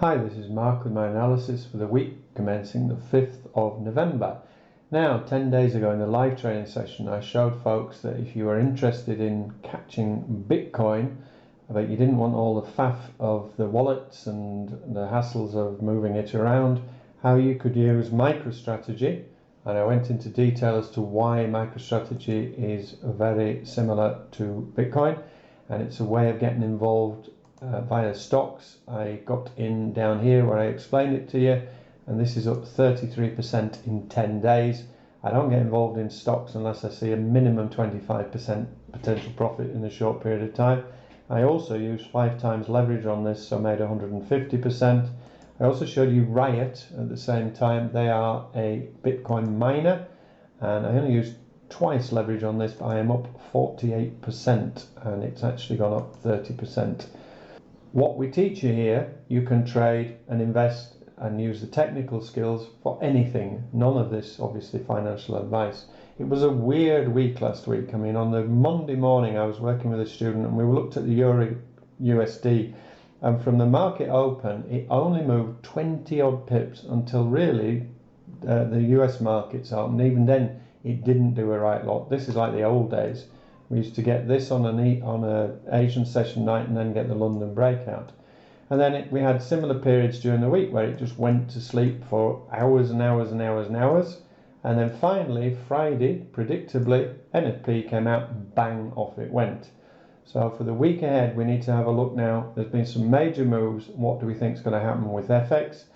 Hi, this is Mark with my analysis for the week commencing the 5th of November. Now, 10 days ago in the live training session, I showed folks that if you were interested in catching Bitcoin, but you didn't want all the faff of the wallets and the hassles of moving it around, how you could use MicroStrategy. And I went into detail as to why MicroStrategy is very similar to Bitcoin, and it's a way of getting involved via stocks. I got in down here where I explained it to you, and this is up 33% in 10 days. I don't get involved in stocks unless I see a minimum 25% potential profit in a short period of time. I also used 5 times leverage on this, so I made 150%. I also showed you Riot at the same time. They are a Bitcoin miner, and I only used twice leverage on this, but I am up 48%, and it's actually gone up 30%. What we teach you here, you can trade and invest and use the technical skills for anything. None of this, obviously, financial advice. It was a weird week last week. I mean, on the Monday morning, I was working with a student and we looked at the USD, and from the market open, it only moved 20 odd pips until really the US markets opened. Even then, it didn't do a right lot. This is like the old days. We used to get this on an Asian session night and then get the London breakout. And then we had similar periods during the week where it just went to sleep for hours and hours and hours and hours. And then finally, Friday, predictably, NFP came out and bang, off it went. So for the week ahead, we need to have a look now. There's been some major moves. What do we think is going to happen with FX?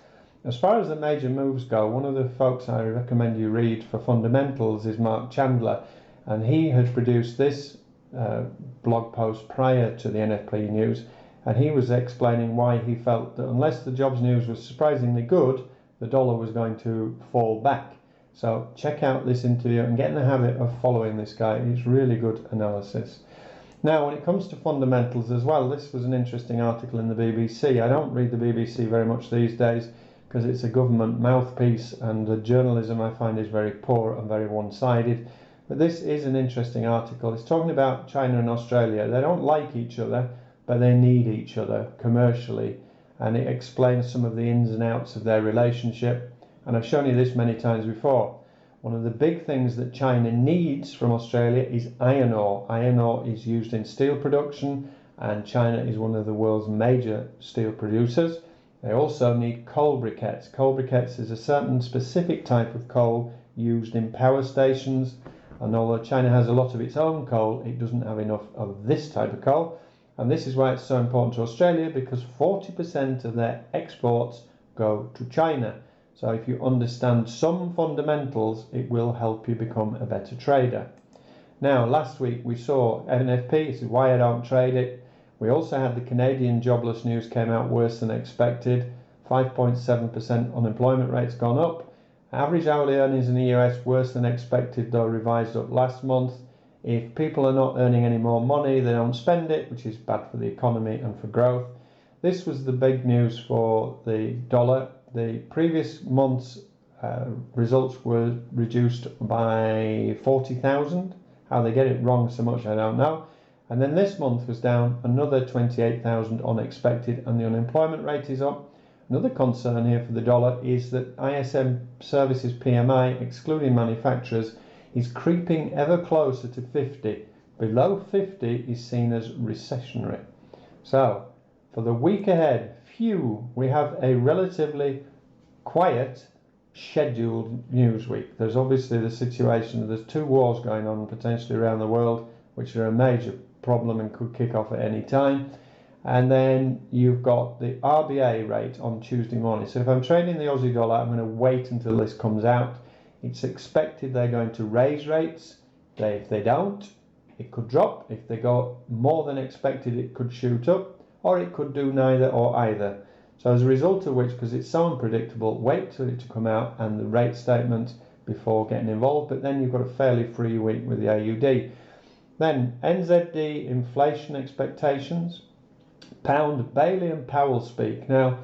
As far as the major moves go, one of the folks I recommend you read for fundamentals is Mark Chandler. And he had produced this blog post prior to the NFP news, and he was explaining why he felt that unless the jobs news was surprisingly good, the dollar was going to fall back. So check out this interview and get in the habit of following this guy. It's really good analysis. Now, when it comes to fundamentals as well, this was an interesting article in the BBC. I don't read the BBC very much these days because it's a government mouthpiece, and the journalism I find is very poor and very one-sided. But this is an interesting article. It's talking about China and Australia. They don't like each other, but they need each other commercially. And it explains some of the ins and outs of their relationship. And I've shown you this many times before. One of the big things that China needs from Australia is iron ore. Iron ore is used in steel production, and China is one of the world's major steel producers. They also need coal briquettes. Coal briquettes is a certain specific type of coal used in power stations. And although China has a lot of its own coal, it doesn't have enough of this type of coal. And this is why it's so important to Australia, because 40% of their exports go to China. So if you understand some fundamentals, it will help you become a better trader. Now, last week we saw NFP. This is why I don't trade it. We also had the Canadian jobless news came out worse than expected. 5.7% unemployment rate's gone up. Average hourly earnings in the US worse than expected, though revised up last month. If people are not earning any more money, they don't spend it, which is bad for the economy and for growth. This was the big news for the dollar. The previous month's results were reduced by 40,000. How they get it wrong so much, I don't know. And then this month was down another 28,000 unexpected, and the unemployment rate is up. Another concern here for the dollar is that ISM services PMI, excluding manufacturers, is creeping ever closer to 50. Below 50 is seen as recessionary. So, for the week ahead, we have a relatively quiet, scheduled news week. There's obviously the situation, there's 2 wars going on potentially around the world, which are a major problem and could kick off at any time. And then you've got the RBA rate on Tuesday morning. So if I'm trading the Aussie dollar, I'm going to wait until this comes out. It's expected they're going to raise rates. If they don't, it could drop. If they go more than expected, it could shoot up, or it could do neither or either. So as a result of which, because it's so unpredictable, wait till it to come out and the rate statement before getting involved. But then you've got a fairly free week with the AUD. Then NZD inflation expectations. Pound, Bailey and Powell speak. Now,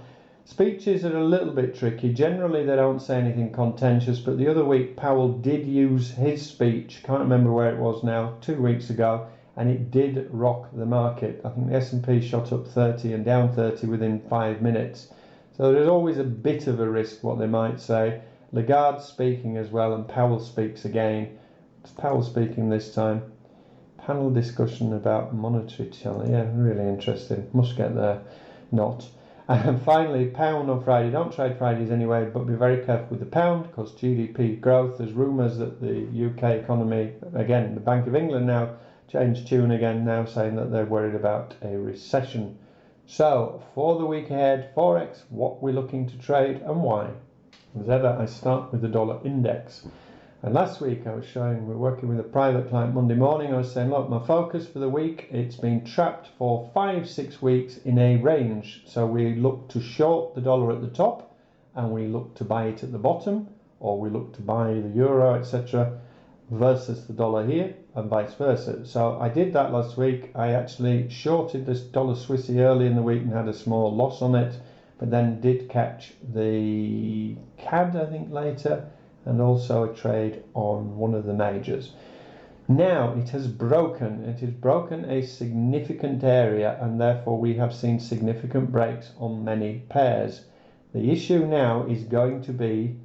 speeches are a little bit tricky. Generally, they don't say anything contentious, but the other week, Powell did use his speech, can't remember where it was now, 2 weeks ago, and it did rock the market. I think the S&P shot up 30 and down 30 within 5 minutes. So there's always a bit of a risk what they might say. Lagarde speaking as well, and Powell speaks again. It's Powell speaking this time. Panel discussion about monetary challenge. Yeah, really interesting. Must get there. Not. And finally, pound on Friday. Don't trade Fridays anyway, but be very careful with the pound because GDP growth. There's rumours that the UK economy, again, the Bank of England now changed tune again, now saying that they're worried about a recession. So, for the week ahead, Forex, what we're looking to trade and why. As ever, I start with the dollar index. And last week I was showing, we're working with a private client Monday morning, I was saying, look, my focus for the week, it's been trapped for 5-6 weeks in a range. So we look to short the dollar at the top and we look to buy it at the bottom, or we look to buy the euro, etc. versus the dollar here and vice versa. So I did that last week. I actually shorted this dollar Swissy early in the week and had a small loss on it, but then did catch the CAD, I think, later, and also a trade on one of the majors. Now it has broken a significant area, and therefore we have seen significant breaks on many pairs. The issue now is going to be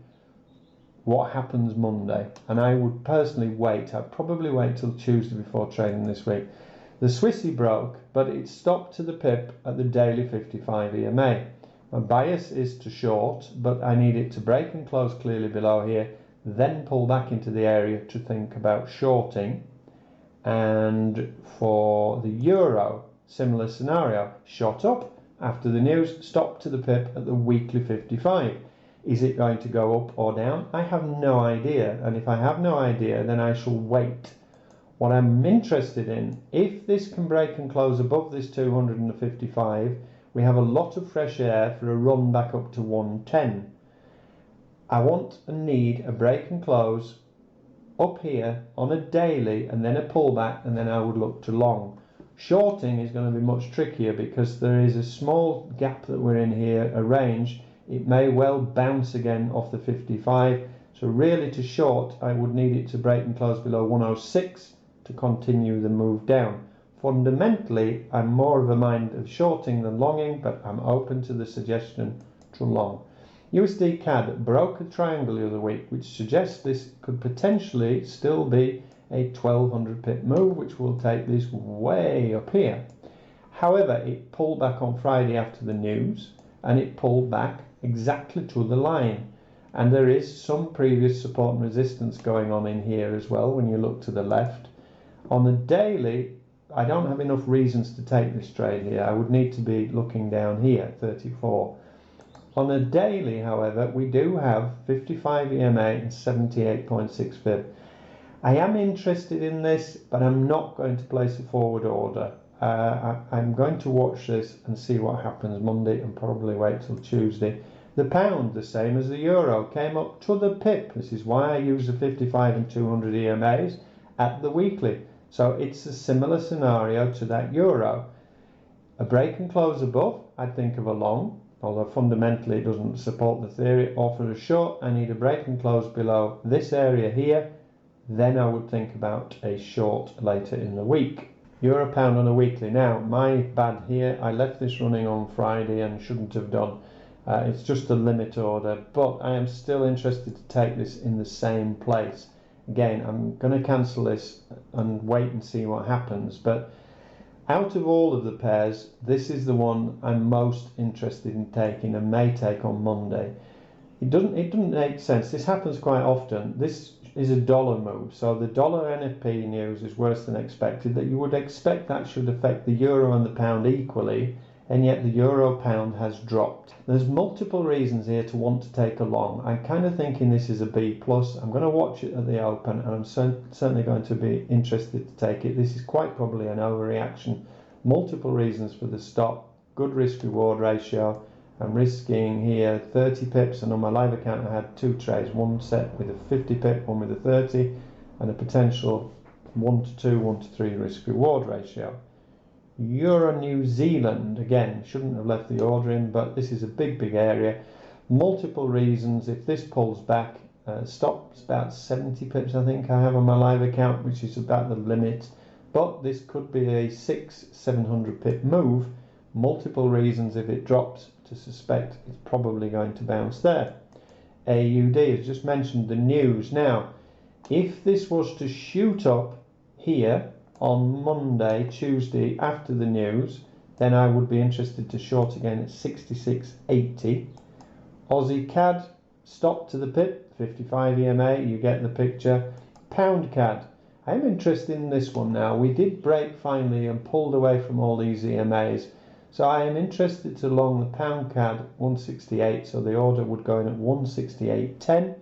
what happens Monday, and I would personally wait. I'd probably wait till Tuesday before trading this week. The Swissy broke, but it stopped to the pip at the daily 55 EMA. My bias is to short, but I need it to break and close clearly below here, then pull back into the area to think about shorting. And for the euro, similar scenario, shot up after the news, stopped to the pip at the weekly 55. Is it going to go up or down? I have no idea, and if I have no idea, then I shall wait. What I'm interested in, if this can break and close above this 255, we have a lot of fresh air for a run back up to 110. I want and need a break and close up here on a daily and then a pullback, and then I would look to long. Shorting is going to be much trickier because there is a small gap that we're in here, a range. It may well bounce again off the 55. So really to short, I would need it to break and close below 106 to continue the move down. Fundamentally, I'm more of a mind of shorting than longing, but I'm open to the suggestion to long. USD CAD broke a triangle the other week, which suggests this could potentially still be a 1200 pip move, which will take this way up here. However, it pulled back on Friday after the news, and it pulled back exactly to the line. And there is some previous support and resistance going on in here as well when you look to the left. On the daily, I don't have enough reasons to take this trade here. I would need to be looking down here, 34. On a daily, however, we do have 55 EMA and 78.6 fib. I am interested in this, but I'm not going to place a forward order. I'm going to watch this and see what happens Monday and probably wait till Tuesday. The pound, the same as the euro, came up to the pip. This is why I use the 55 and 200 EMAs at the weekly. So it's a similar scenario to that euro. A break and close above, I'd think of a long, although fundamentally it doesn't support the theory. Or for a short, I need a break and close below this area here. Then I would think about a short later in the week. Euro pound on a weekly. Now, my bad here, I left this running on Friday and shouldn't have done. It's just a limit order, but I am still interested to take this in the same place. Again, I'm going to cancel this and wait and see what happens, but out of all of the pairs, this is the one I'm most interested in taking and may take on Monday. It doesn't make sense. This happens quite often. This is a dollar move, so the dollar NFP news is worse than expected. That you would expect that should affect the euro and the pound equally, and yet the euro pound has dropped. There's multiple reasons here to want to take a long. I'm kind of thinking this is a B+. I'm going to watch it at the open, and I'm certainly going to be interested to take it. This is quite probably an overreaction. Multiple reasons for the stop. Good risk reward ratio. I'm risking here 30 pips, and on my live account I had two trades, one set with a 50 pip, one with a 30, and a potential 1 to 2, 1 to 3 risk reward ratio. Euro New Zealand, again, shouldn't have left the order in, but this is a big area. Multiple reasons. If this pulls back, stops about 70 pips I think I have on my live account, which is about the limit, but this could be a 600-700 pip move. Multiple reasons if it drops to suspect it's probably going to bounce there. AUD has just mentioned the news. Now, if this was to shoot up here on Monday, Tuesday after the news, then I would be interested to short again at 66.80. Aussie CAD, stop to the pip, 55 EMA, you get the picture. Pound CAD, I'm interested in this one now. We did break finally and pulled away from all these EMAs. So I am interested to long the pound CAD 168, so the order would go in at 168.10.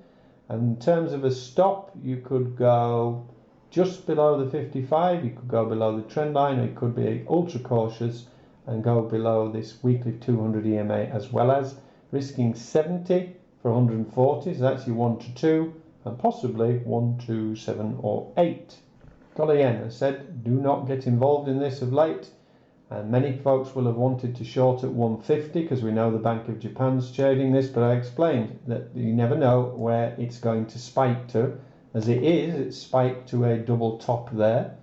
And in terms of a stop, you could go just below the 55, you could go below the trend line, or you could be ultra cautious and go below this weekly 200 EMA, as well as risking 70 for 140, so that's your 1 to 2, and possibly 1 to 7 or 8. Dollar yen, I said, do not get involved in this of late, and many folks will have wanted to short at 150 because we know the Bank of Japan's trading this, but I explained that you never know where it's going to spike to. As it is, it's spiked to a double top there,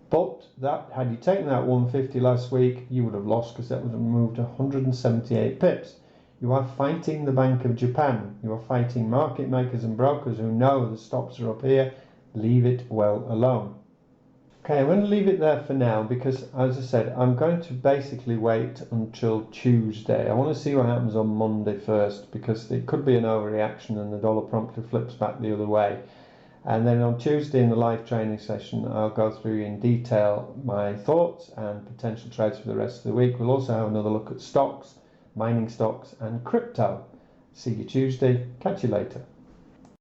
but that, had you taken that 150 last week, you would have lost because that would have moved 178 pips. You are fighting the Bank of Japan. You are fighting market makers and brokers who know the stops are up here. Leave it well alone. Okay, I'm going to leave it there for now because, as I said, I'm going to basically wait until Tuesday. I want to see what happens on Monday first because it could be an overreaction and the dollar promptly flips back the other way. And then on Tuesday in the live training session, I'll go through in detail my thoughts and potential trades for the rest of the week. We'll also have another look at stocks, mining stocks and crypto. See you Tuesday. Catch you later.